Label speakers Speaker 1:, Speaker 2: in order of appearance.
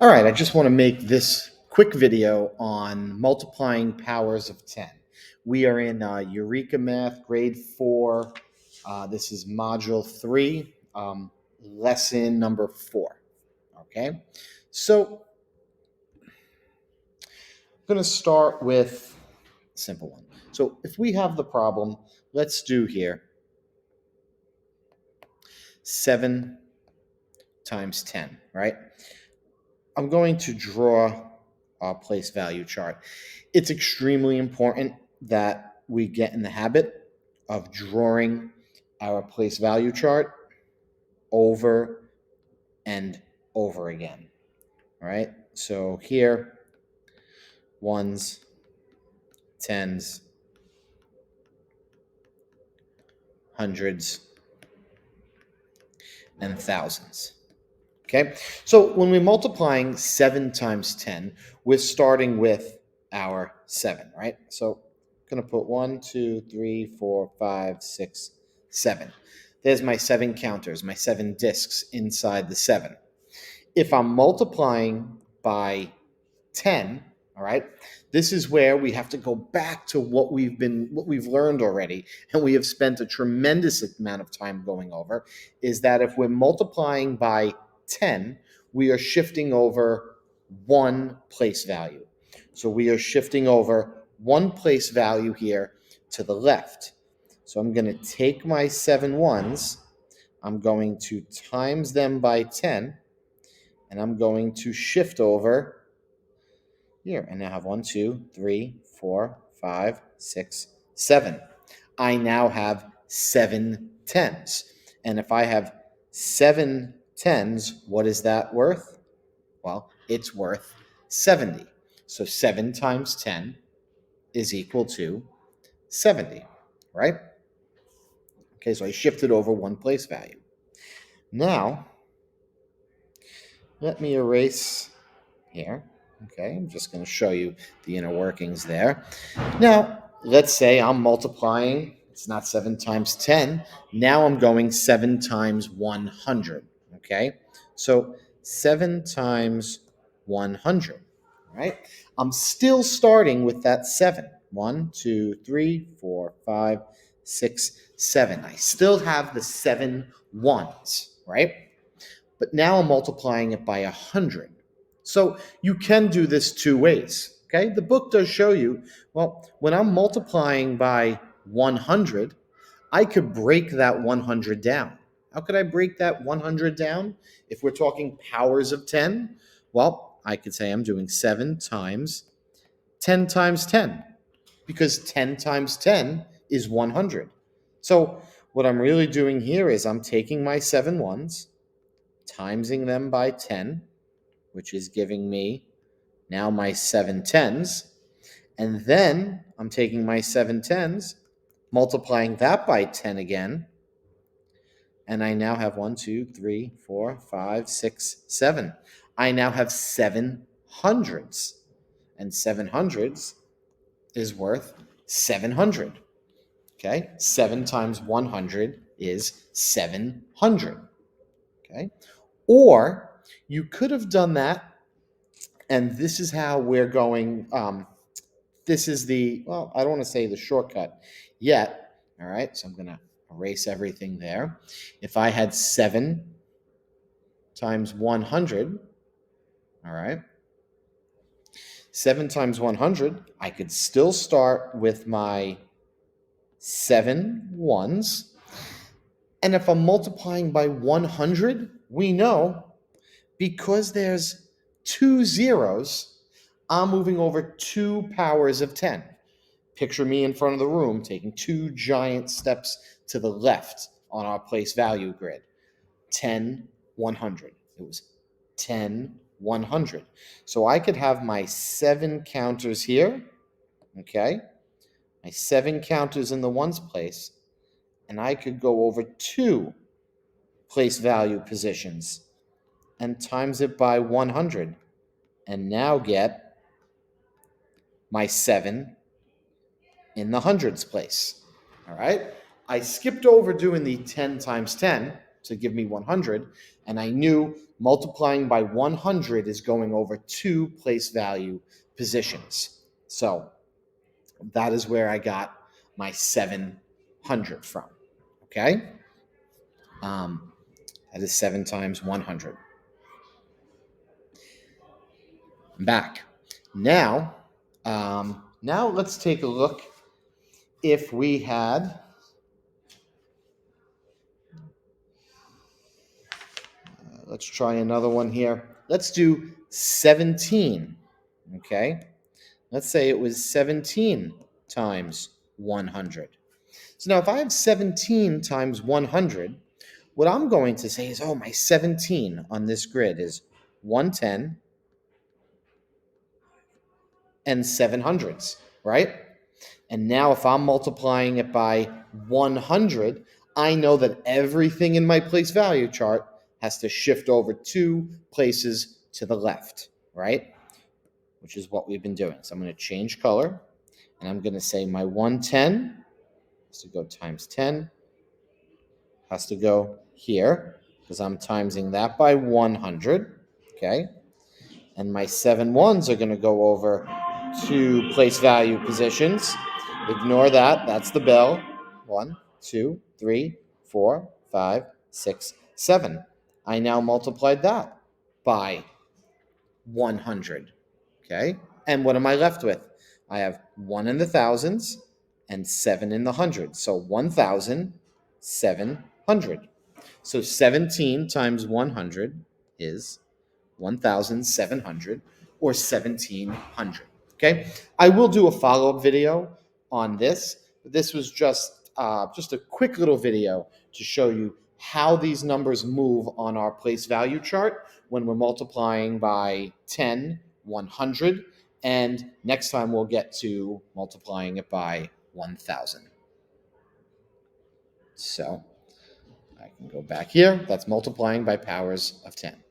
Speaker 1: All right, I just want to make this quick video on multiplying powers of 10. We are in Eureka Math, grade 4. This is module 3, lesson number 4. Okay, so I'm going to start with a simple one. So if we have the problem, let's do here 7 times 10, right? I'm going to draw a place value chart. It's extremely important that we get in the habit of drawing our place value chart over and over again. All right. So here, ones, tens, hundreds, and thousands. Okay. So when we're multiplying 7 times 10, we're starting with our 7, right? So I'm going to put 1, 2, 3, 4, 5, 6, 7. There's my 7 counters, my 7 discs inside the 7. If I'm multiplying by 10, all right, this is where we have to go back to what we've learned already, and we have spent a tremendous amount of time going over, is that if we're multiplying by 10, we are shifting over one place value. So we are shifting over one place value here to the left. So I'm going to take my 7 ones, I'm going to times them by 10, and I'm going to shift over here. And now have 1, 2, 3, 4, 5, 6, 7. I now have 7 tens. And if I have 7 tens, what is that worth? Well, it's worth 70. So 7 times 10 is equal to 70, right? Okay, so I shifted over one place value. Now, let me erase here. Okay, I'm just going to show you the inner workings there. Now, let's say I'm multiplying. It's not 7 times 10. Now I'm going 7 times 100. Okay, so 7 times 100. Right? I'm still starting with that 7. 1, 2, 3, 4, 5, 6, 7. I still have the 7 ones, right? But now I'm multiplying it by 100. So you can do this two ways. Okay, the book does show you, well, when I'm multiplying by 100, I could break that 100 down. How could I break that 100 down? If we're talking powers of 10, well, I could say I'm doing 7 times 10 times 10, because 10 times 10 is 100. So what I'm really doing here is I'm taking my 7 ones, timesing them by 10, which is giving me now my 7 tens. And then I'm taking my 7 tens, multiplying that by 10 again. And I now have 1, 2, 3, 4, 5, 6, 7. I now have 7 hundreds. And 7 hundreds is worth 700. Okay? 7 times 100 is 700. Okay? Or you could have done that, and this is how we're going. This is the, well, I don't want to say the shortcut yet. All right, so I'm going to erase everything there. If I had 7 times 100, all right, 7 times 100, I could still start with my 7 ones. And if I'm multiplying by 100, we know because there's 2 zeros, I'm moving over 2 powers of 10. Picture me in front of the room taking 2 giant steps to the left on our place value grid. 10, 100. It was 10, 100. So I could have my 7 counters here, okay? My 7 counters in the ones place, and I could go over 2 place value positions and times it by 100, and now get my 7 in the hundreds place. All right? I skipped over doing the 10 times 10, to give me 100. And I knew multiplying by 100 is going over 2 place value positions. So that is where I got my 700 from. Okay? That is 7 times 100. I'm back. Now let's take a look if we had, let's try another one here. Let's do 17, okay? Let's say it was 17 times 100. So now if I have 17 times 100, what I'm going to say is, oh, my 17 on this grid is 110 and 700s, right? And now if I'm multiplying it by 100, I know that everything in my place value chart has to shift over 2 places to the left, right? Which is what we've been doing. So I'm going to change color, and I'm going to say my 110 has to go times 10, has to go here, because I'm timesing that by 100, okay? And my 7 ones are going to go over 2 place value positions. Ignore that. That's the bell. 1, 2, 3, 4, 5, 6, 7. I now multiplied that by 100. Okay? And what am I left with? I have 1 in the thousands and 7 in the hundreds. So 1,700. So 17 times 100 is 1,700 or 1,700. Okay, I will do a follow-up video on this. This was just a quick little video to show you how these numbers move on our place value chart when we're multiplying by 10, 100, and next time we'll get to multiplying it by 1,000. So I can go back here. That's multiplying by powers of 10.